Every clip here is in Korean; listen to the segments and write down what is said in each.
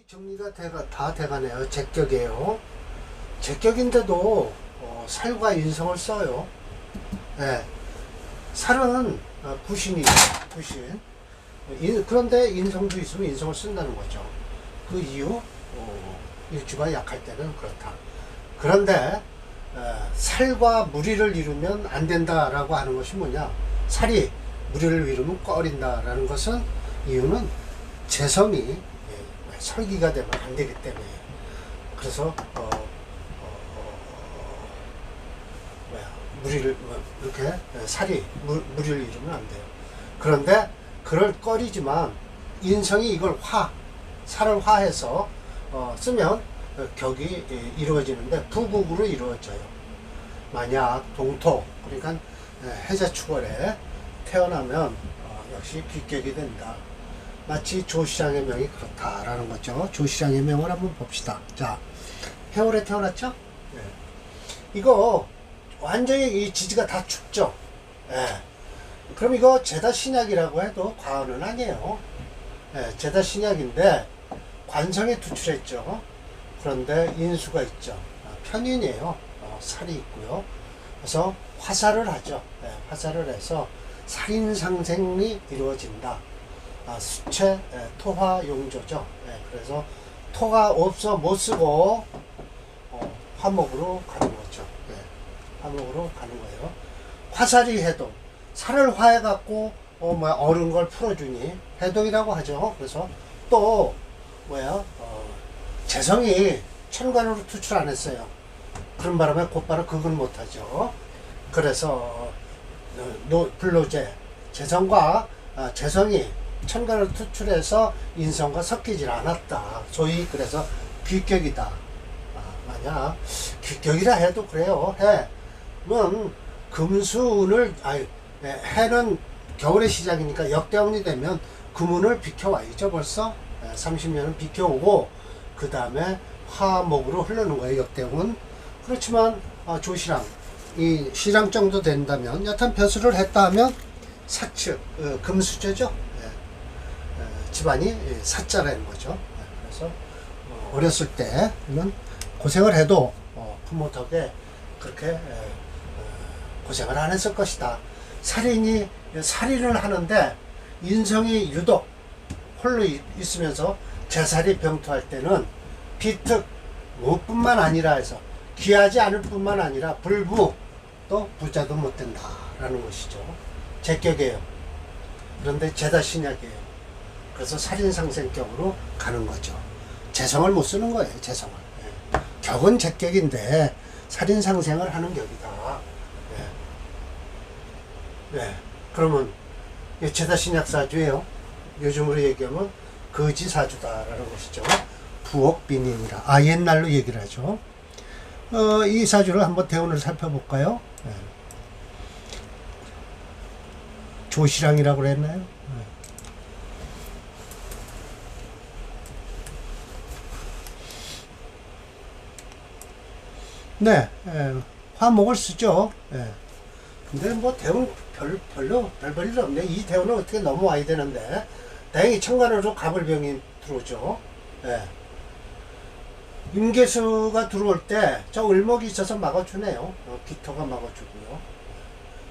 정리가 다 돼가네요. 제격이에요. 제격인데도 살과 인성을 써요. 예. 살은 부신이죠. 부신. 그런데 인성도 있으면 인성을 쓴다는 거죠. 그 이유 일주가 약할 때는 그렇다. 그런데 살과 무리를 이루면 안 된다라고 하는 것이 뭐냐? 살이 무리를 이루면 꺼린다라는 것은 이유는 재성이 설기가 되면 안 되기 때문에. 그래서 무리를 이렇게 살이 무리를 이루면 안 돼요. 그런데 그럴 거리지만 인성이 이걸 살을 화해서 쓰면 격이 이루어지는데 부국으로 이루어져요. 만약 동토, 그러니까 해자축월에 태어나면 역시 귀격이 된다. 마치 조시장의 명이 그렇다라는 거죠. 조시장의 명을 한번 봅시다. 자, 해월에 태어났죠? 네. 이거 완전히 이 지지가 다 춥죠. 네. 그럼 이거 제다 신약이라고 해도 과언은 아니에요. 네, 제다 신약인데 관성에 투출했죠. 그런데 인수가 있죠. 편인이에요. 살이 있고요. 그래서 화살을 하죠. 네, 화살을 해서 살인상생이 이루어진다. 수체 토화용조죠. 그래서 토가 없어 못 쓰고 화목으로 가는 거죠. 화목으로 가는 거예요. 화살이 해동. 살을 화해 갖고 얼은 걸 풀어주니 해동이라고 하죠. 그래서 또 재성이 천간으로 투출 안 했어요. 그런 바람에 곧바로 극은 못 하죠. 그래서 불로제 재성과 재성이 천간을 투출해서 인성과 섞이질 않았다. 소위 그래서 귀격이다. 만약 귀격이라 해도 그래요. 해는 금수운을 해는 겨울의 시작이니까 역대운이 되면 금운을 비켜와야죠. 벌써 30년은 비켜오고 그 다음에 화목으로 흐르는 거예요. 역대운. 그렇지만 조시랑 이 시랑 정도 된다면 여튼 벼슬을 했다 하면 사측 금수저죠. 집안이 사자라는 거죠. 그래서 어렸을 때는 고생을 해도 부모 덕에 그렇게 고생을 안 했을 것이다. 살인이 살인을 하는데 인성이 유독 홀로 있으면서 제살이 병투할 때는 비특 무뿐만 아니라 해서 귀하지 않을 뿐만 아니라 불부 또 부자도 못 된다라는 것이죠. 제격이에요. 그런데 제다 신약이에요. 그래서 살인상생격으로 가는 거죠. 재성을 못 쓰는 거예요. 재성을. 격은 제격인데 살인상생을 하는 격이다. 그러면 제다 신약사주예요. 요즘으로 얘기하면 거지사주다라는 것이죠. 부옥빈인이라. 옛날로 얘기를 하죠. 이 사주를 한번 대운을 살펴볼까요? 조시랑이라고 그랬나요? 네, 화목을 쓰죠. 근데 뭐 대운 별 볼 일 없네. 이 대운은 어떻게 넘어와야 되는데 다행히 천간으로 갑을병이 들어오죠. 임계수가 들어올 때 저 을목이 있어서 막아주네요. 기토가 막아주고요.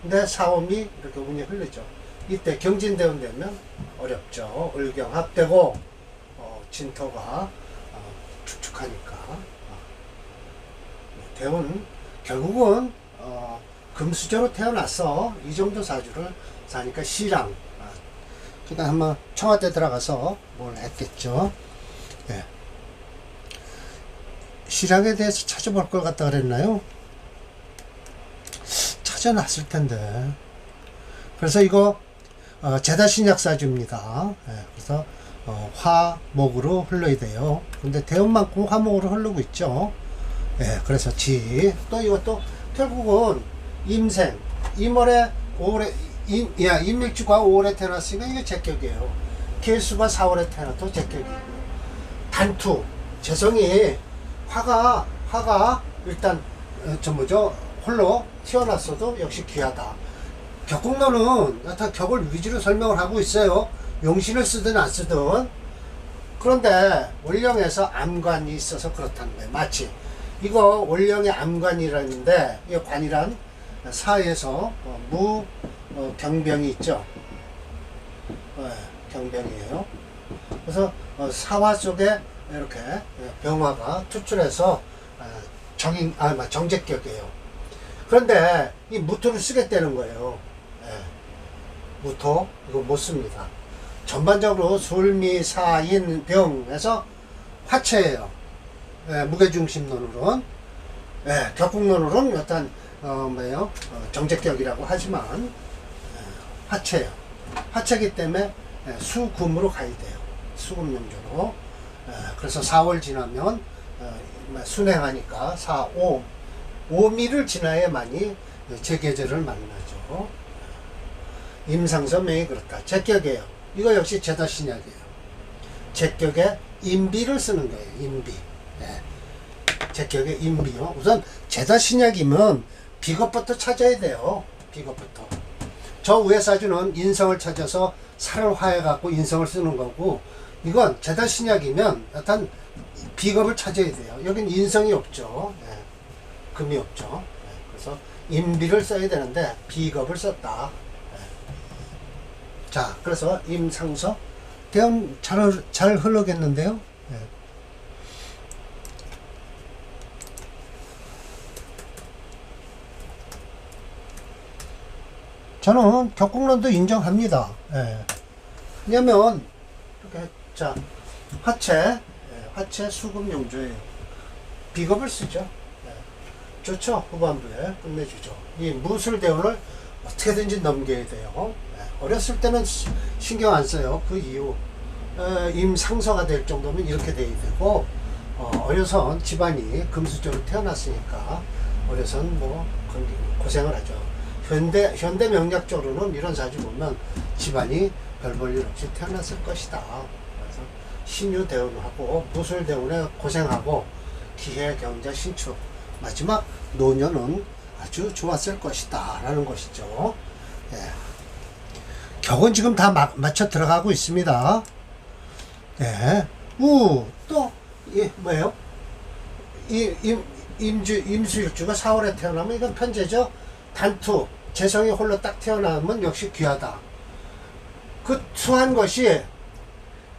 근데 사옴이 이렇게 운이 흐르죠. 이때 경진대운 되면 어렵죠. 을경합되고 진토가 축축하니까. 대운 결국은 금수저로 태어났어. 이 정도 사주를 사니까 시랑. 그러니까 한번 청와대 들어가서 뭘 했겠죠. 시랑에 대해서 찾아볼 걸 갖다 그랬나요? 찾아놨을 텐데. 그래서 이거 제다신약사주입니다. 그래서 화목으로 흘러야 돼요. 근데 대운만큼 화목으로 흐르고 있죠. 그래서 또 이것도 결국은 임생, 임월에 5월에 임일주가 5월에 태어났으니까 이게 제격이에요. 계수가 4월에 태어나도 제격이고, 단투, 재성이 화가 일단 홀로 튀어났어도 역시 귀하다. 격국론은 다 격을 위주로 설명을 하고 있어요. 용신을 쓰든 안 쓰든 그런데 원령에서 암관이 있어서 그렇다는 거예요. 마치 이거 원령의 암관이라는데 이 관이란 사에서 경병이 있죠. 경병이에요. 그래서 사화 속에 이렇게 병화가 투출해서 정제격이에요. 그런데 이 무토를 쓰겠다는 거예요. 무토 이거 못 씁니다. 전반적으로 술미사인병에서 화체예요. 무게중심론으로는 격국론으로는 어떤 정제격이라고 하지만 화체예요. 화체이기 때문에 수금으로 가야 돼요. 수금용조로. 그래서 4월 지나면 순행하니까 4, 5 5미를 지나야만이 제계절을 만나죠. 임상서명이 그렇다. 제격이에요. 이거 역시 제다신약이에요. 제격에 임비를 쓰는 거예요. 임비. 제격에 임비요. 우선 제다신약이면 비겁부터 찾아야 돼요. 비겁부터. 저 위에 사주는 인성을 찾아서 살을 화해갖고 인성을 쓰는 거고, 이건 제다신약이면 일단 비겁을 찾아야 돼요. 여긴 인성이 없죠. 금이 없죠. 그래서 임비를 써야 되는데 비겁을 썼다. 자, 그래서 임상서 대원 잘 흐르겠는데요. 저는 격국론도 인정합니다. 왜냐면 이렇게 자 화체 수금용조예요. 비겁을 쓰죠. 좋죠. 후반부에 끝내주죠. 이 무술대원을 어떻게든지 넘겨야 돼요. 어렸을 때는 신경 안 써요. 그 이후 임상서가 될 정도면 이렇게 돼야 되고, 어려선 집안이 금수저로 태어났으니까 어려선 뭐 고생을 하죠. 현대 명략적으로는 이런 사주 보면 집안이 별 볼 일 없이 태어났을 것이다. 그래서 신유대운하고 무술대운에 고생하고 기해 경자 신축 마지막 노년은 아주 좋았을 것이다 라는 것이죠. 격은 지금 다 맞춰 들어가고 있습니다. 또 뭐예요? 임수일주가 4월에 태어나면 이건 편제죠. 단투 재성이 홀로 딱 태어나면 역시 귀하다. 그 투한 것이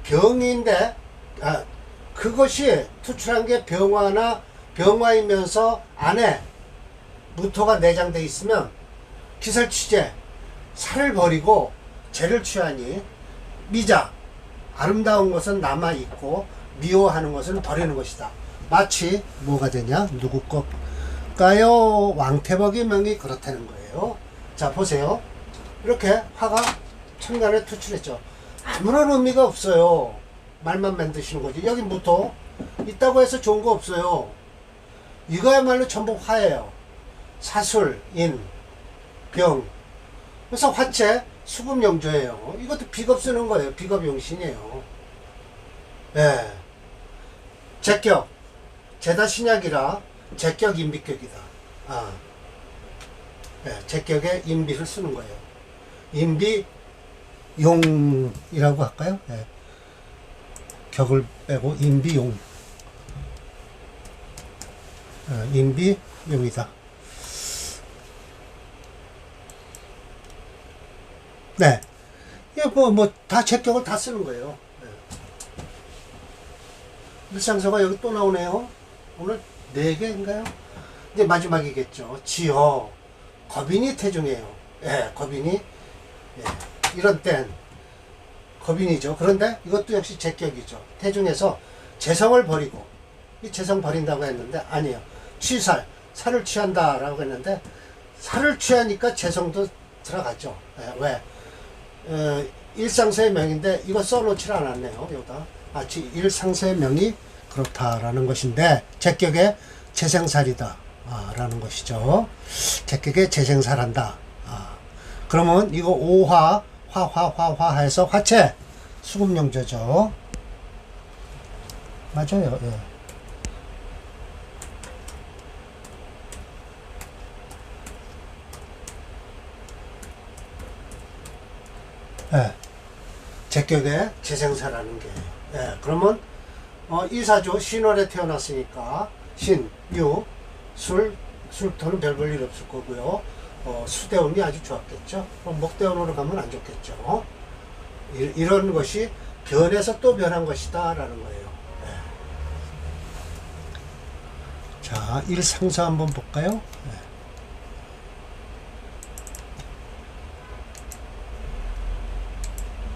병인데 그것이 투출한 게 병화이면서 안에 무토가 내장돼 있으면 기설취제 살을 버리고 죄를 취하니 미자 아름다운 것은 남아있고 미워하는 것은 버리는 것이다. 마치 뭐가 되냐? 누구 것까요? 왕태복의 명이 그렇다는 거예요. 자 보세요. 이렇게 화가 천간에 투출했죠. 아무런 의미가 없어요. 말만 만드시는 거지. 여기 무토 있다고 해서 좋은 거 없어요. 이거야말로 전부 화예요. 사술, 인, 병. 그래서 화체, 수금용조예요. 이것도 비겁 쓰는 거예요. 비겁용신이에요. 제격, 제다신약이라 제격 임비격이다. 제격에 임비를 쓰는 거예요. 임비용이라고 할까요? 격을 빼고 임비용. 임비용이다. 이게 다 제격을 다 쓰는 거예요. 일상서가 여기 또 나오네요. 오늘 4개인가요? 이제 마지막이겠죠. 지어. 겁인이 태중이에요. 겁인이. 이런 땐 겁인이죠. 그런데 이것도 역시 제격이죠. 태중에서 재성을 버리고, 이 재성 버린다고 했는데 아니에요. 살을 취한다라고 했는데 살을 취하니까 재성도 들어갔죠. 왜? 일상세의 명인데 이거 써놓질 않았네요. 여기다 마치 일상세의 명이 그렇다라는 것인데 제격에 재생살이다 라는 것이죠. 제격에 재생살한다. 그러면 이거 오화 화화 해서 화체 수금용조죠. 맞아요. 제격에 재생사라는 게 예, 그러면 이 사주 신월에 태어났으니까 신, 유, 술토는 별 볼 일 없을 거고요. 수대운이 아주 좋았겠죠. 그럼 목대운으로 가면 안 좋겠죠. 이런 것이 변해서 또 변한 것이다 라는 거예요. 예. 자, 일상사 한번 볼까요?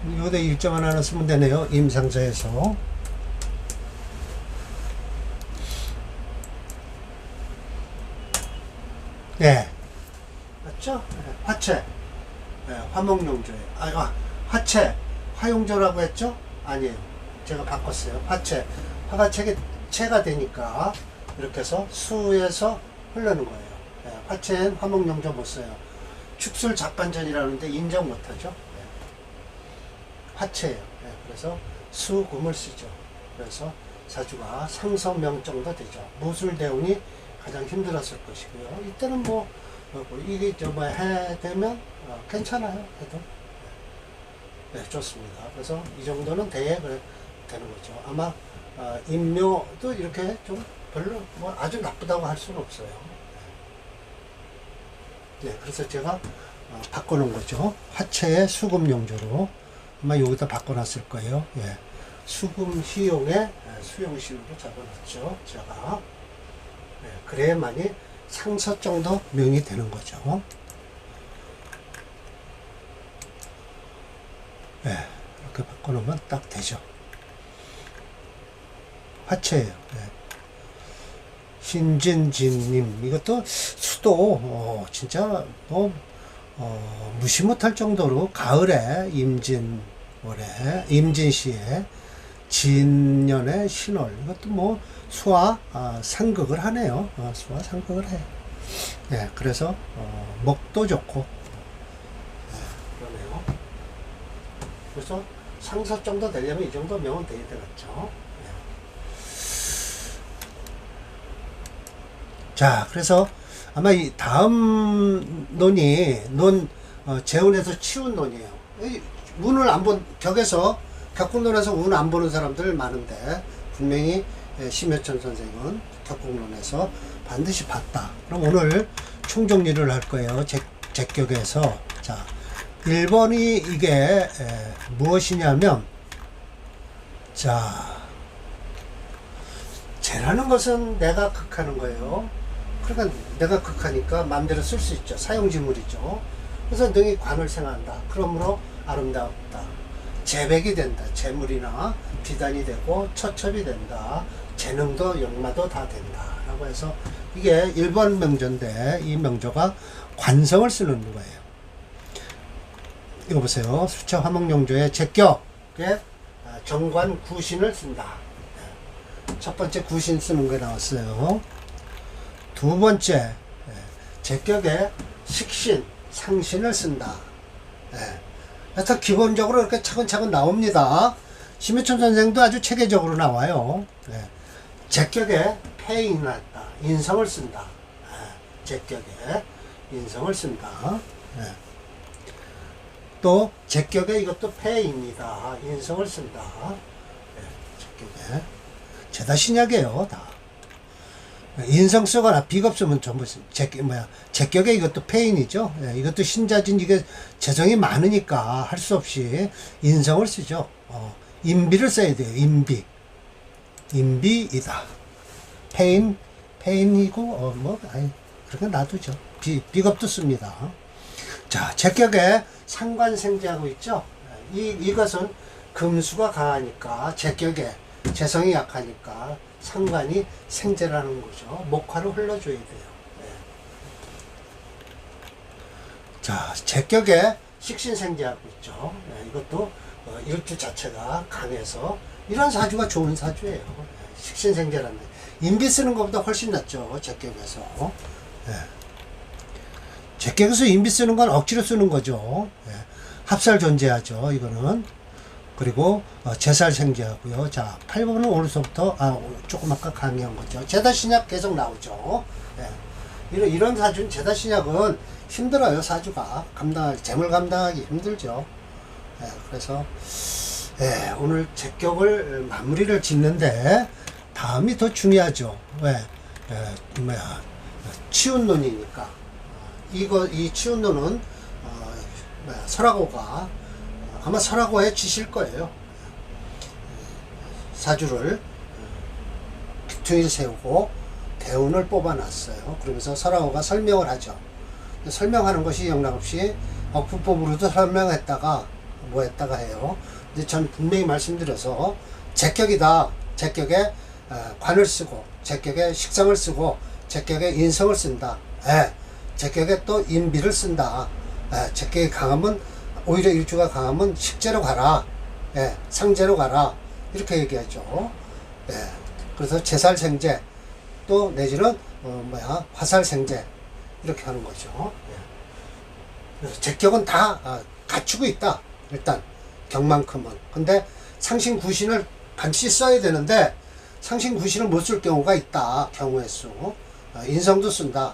예. 여기다 일자만 하나 쓰면 되네요. 임상사에서. 네. 맞죠? 네. 화채. 네. 화목용조예요. 화채. 화용조라고 했죠? 아니에요. 제가 바꿨어요. 화채. 화가 채가 되니까 이렇게 해서 수에서 흐르는 거예요. 네. 화채엔 화목용조 못 써요. 축술 작반전이라는데 인정 못하죠. 네. 화채예요. 네. 그래서 수금을 쓰죠. 그래서 사주가 상서명 정도 되죠. 무술대운이 가장 힘들었을 것이고요. 이때는 이게 해 되면 괜찮아요. 해도. 네, 좋습니다. 그래서 이 정도는 되는 거죠. 아마 인묘도 이렇게 좀 별로 아주 나쁘다고 할 수는 없어요. 네, 그래서 제가 바꿔놓은 거죠. 화채의 수금용조로 아마 여기다 바꿔놨을 거예요. 예. 수금 시용에 수용시로 잡아놨죠. 제가. 네, 그래야만이 상서 정도 명이 되는 거죠. 네, 이렇게 바꿔놓으면 딱 되죠. 화채예요. 네. 신진진님, 이것도 수도 진짜 무시 못할 정도로 가을에 임진시에 진년의 신월, 이것도 수와 상극을 하네요. 수와 상극을 해. 네, 그래서 목도 좋고. 네, 그러네요. 그래서 상서 정도 되려면 이 정도 명은 돼야 되겠죠. 네. 자, 그래서 아마 이 다음 논이 재운에서 치운 논이에요. 운을 안 본 격에서 격국론에서 운 안 보는 사람들 많은데 분명히 심여천 선생은 격국론에서 반드시 봤다. 그럼 오늘 총정리를 할 거예요. 제격에서. 자, 1번이 이게 무엇이냐면, 자, 재라는 것은 내가 극하는 거예요. 그러니까 내가 극하니까 마음대로 쓸 수 있죠. 사용지물이죠. 그래서 능히 관을 생한다. 그러므로 아름답다. 재백이 된다. 재물이나 비단이 되고 처첩이 된다. 재능도 역마도 다 된다. 라고 해서 이게 1번 명조인데 이 명조가 관성을 쓰는 거예요. 이거 보세요. 수처 화목용조의 제격에 정관 구신을 쓴다. 첫 번째 구신 쓰는 게 나왔어요. 두 번째 제격에 식신, 상신을 쓴다. 그래서 기본적으로 이렇게 차근차근 나옵니다. 심해천 선생도 아주 체계적으로 나와요. 제격에 폐인이 났다. 인성을 쓴다. 제격에 인성을 쓴다. 또 제격에 이것도 폐입니다. 인성을 쓴다. 제격에 제다신약이에요. 다. 인성 쓰거나 비겁 쓰면 전부 제격에 이것도 폐인이죠. 이것도 신자진 이게 재성이 많으니까 할 수 없이 인성을 쓰죠. 인비를 써야 돼요. 인비이다. 폐인이고 그렇게 놔두죠. 비겁도 씁니다. 자, 제격에 상관생제하고 있죠. 이것은 금수가 강하니까 제격에 재성이 약하니까 상관이 생제라는 거죠. 목화로 흘러줘야 돼요. 자, 제격에 식신생제하고 있죠. 이것도 일주 자체가 강해서 이런 사주가 좋은 사주예요. 식신생제라는 인비 쓰는 것보다 훨씬 낫죠. 제격에서. 제격에서 인비 쓰는 건 억지로 쓰는 거죠. 합살 존재하죠. 이거는. 그리고 제살생제하고요. 자, 8번은 오늘서부터 조금 아까 강의한 거죠. 제다신약 계속 나오죠. 이런 사주는 제다신약은 힘들어요. 사주가 재물 감당하기 힘들죠. 그래서 예, 오늘 제격을 마무리를 짓는데 다음이 더 중요하죠. 왜? 치운론이니까. 이 치운론은 설하고가 아마 설하고에 지실 거예요. 사주를 귀퉁이를 세우고 대운을 뽑아놨어요. 그러면서 설하고가 설명을 하죠. 설명하는 것이 영락없이 불법으로도 설명했다가 뭐 했다가 해요. 근데 전 분명히 말씀드려서 제격이다. 제격에 관을 쓰고 제격에 식상을 쓰고 제격에 인성을 쓴다. 제격에 또 인비를 쓴다. 제격이 강하면 오히려 일주가 강하면 식재로 가라. 상재로 가라. 이렇게 얘기하죠. 그래서 제살생재 또 내지는 화살생재 이렇게 하는 거죠. 그래서 제격은 다 갖추고 있다. 일단 격만큼은. 근데 상신구신을 반드시 써야 되는데 상신구신을 못 쓸 경우가 있다. 경우의 수. 인성도 쓴다.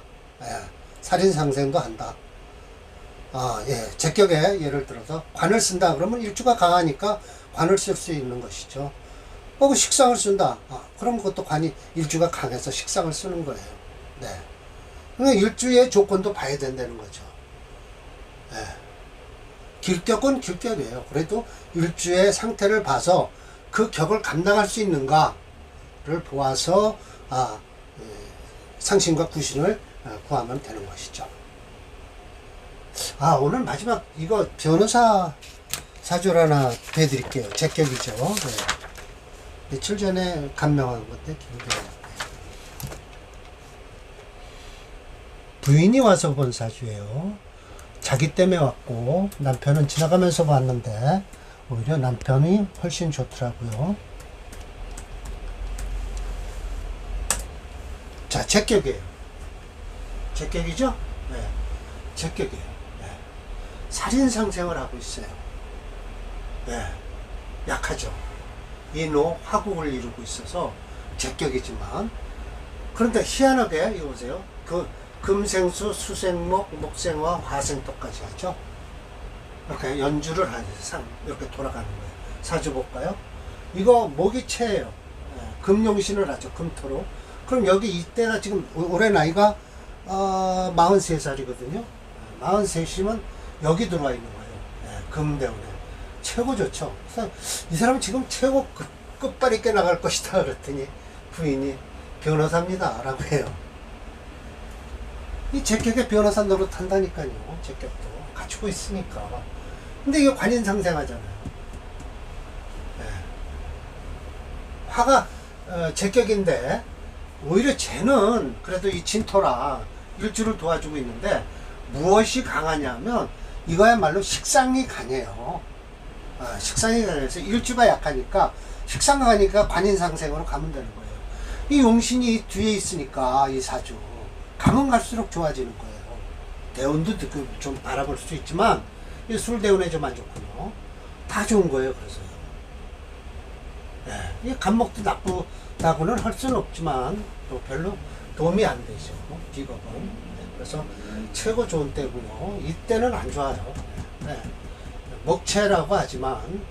살인상생도 한다. 제격에 예를 들어서 관을 쓴다 그러면 일주가 강하니까 관을 쓸 수 있는 것이죠. 그 식상을 쓴다. 그럼 그것도 관이 일주가 강해서 식상을 쓰는 거예요. 그러니까 일주의 조건도 봐야 된다는 거죠. 길격은 길격이에요. 그래도 일주의 상태를 봐서 그 격을 감당할 수 있는가를 보아서 상신과 구신을 구하면 되는 것이죠. 오늘 마지막 이거 변호사 사주를 하나 대드릴게요. 제격이죠. 며칠 전에 감명한 건데 기억이 부인이 와서 본 사주예요. 자기 때문에 왔고 남편은 지나가면서 봤는데 오히려 남편이 훨씬 좋더라고요. 자, 제격이에요. 제격이죠? 제격이에요. 살인상생을 하고 있어요. 약하죠. 인호 화국을 이루고 있어서 제격이지만 그런데 희한하게 이거 보세요. 그 금생수, 수생목, 목생화, 화생토까지 하죠. 이렇게 연주를 하죠. 이렇게 돌아가는 거예요. 사주 볼까요? 이거 목이 채예요. 금용신을 하죠. 금토로. 그럼 여기 이때가 지금 올해 나이가 43살이거든요. 43이면 여기 들어와 있는 거예요. 금대운에. 최고 좋죠. 그래서 이 사람은 지금 최고 끝발 있게 나갈 것이다. 그랬더니 부인이 변호사입니다. 라고 해요. 이 제격에 변호사 노릇 한다니까요. 제격도 갖추고 있으니까. 근데 이거 관인상생하잖아요. 화가 제격인데 오히려 쟤는 그래도 이 진토라 일주를 도와주고 있는데 무엇이 강하냐면 이거야말로 식상이 강해요. 식상이 강해서 일주가 약하니까 식상 강하니까 관인상생으로 가면 되는 거예요. 이 용신이 뒤에 있으니까 이 사주 가면 갈수록 좋아지는 거예요. 대운도 좀 바라볼 수 있지만 이 술대운에 좀 안 좋군요. 다 좋은 거예요. 그래서요. 이 간목도 나쁘다고는 할 수는 없지만 또 별로 도움이 안 되죠. 직업은. 그래서 최고 좋은 때고요. 이때는 안 좋아요. 목체라고 하지만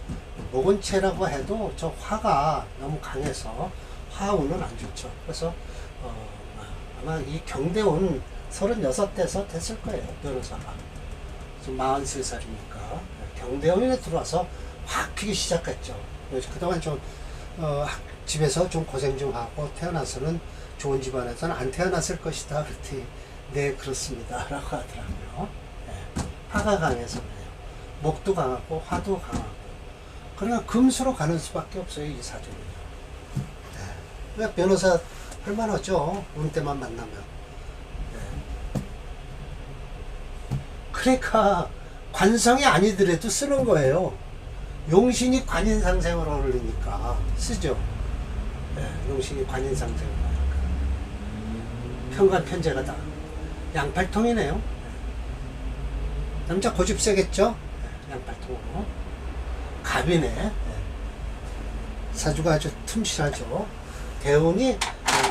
목은체라고 해도 저 화가 너무 강해서 화운은 안 좋죠. 그래서 아마 이 경대운 36대에서 됐을 거예요. 변호사가. 지금 43살이니까 경대운에 들어와서 확 피기 시작했죠. 그동안 좀 집에서 좀 고생 좀 하고 태어나서는 좋은 집안에서는 안 태어났을 것이다. 그랬더니 네 그렇습니다 라고 하더라고요. 화가 강해서 그래요. 목도 강하고 화도 강하고 그러니까 금수로 가는 수밖에 없어요. 이 사주는. 그러니까 변호사 할만하죠. 운 때만 만나면. 그러니까 관성이 아니더라도 쓰는 거예요. 용신이 관인상생으로 흐르니까 쓰죠. 용신이 관인상생으로 하니까. 편관편제가 다 양팔통이네요. 남자 고집 세겠죠? 양팔통으로. 갑이네. 사주가 아주 틈실하죠. 대운이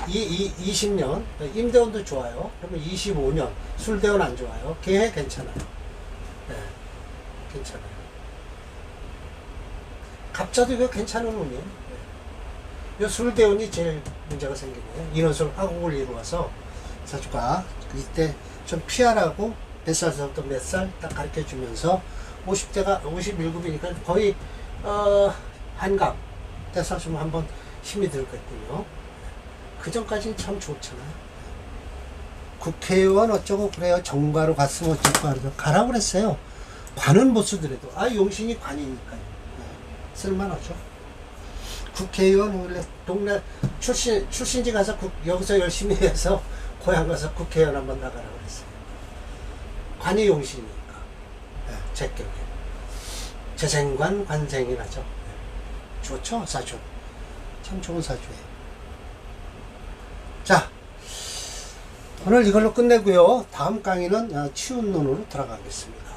20년, 임대운도 좋아요. 그러면 25년, 술대운 안 좋아요. 걔 괜찮아요. 괜찮아요. 갑자도 이거 괜찮은 운이에요. 이 술대운이 제일 문제가 생기고요. 인원술 화국을 이루어서 사주가 이때 좀 피하라고 몇 살부터 몇 살 딱 가르쳐 주면서 50대가 57급이니까 거의 한갑 돼서 좀 한번 힘이 들겠군요. 그 전까지는 참 좋잖아요. 국회의원 어쩌고 그래요. 정가로 갔으면 어쩌고 가라고 그랬어요. 관은 못 쓰더라도 용신이 관이니까요. 쓸만하죠. 국회의원 원래 동네 출신지 가서 여기서 열심히 해서 고향 가서 국회의원 한번 나가라고 그랬어요. 관이 용신이니까. 제 격에 재생관 관생이라죠. 좋죠 사주. 참 좋은 사주예요. 자, 오늘 이걸로 끝내고요. 다음 강의는 치운론으로 들어가겠습니다.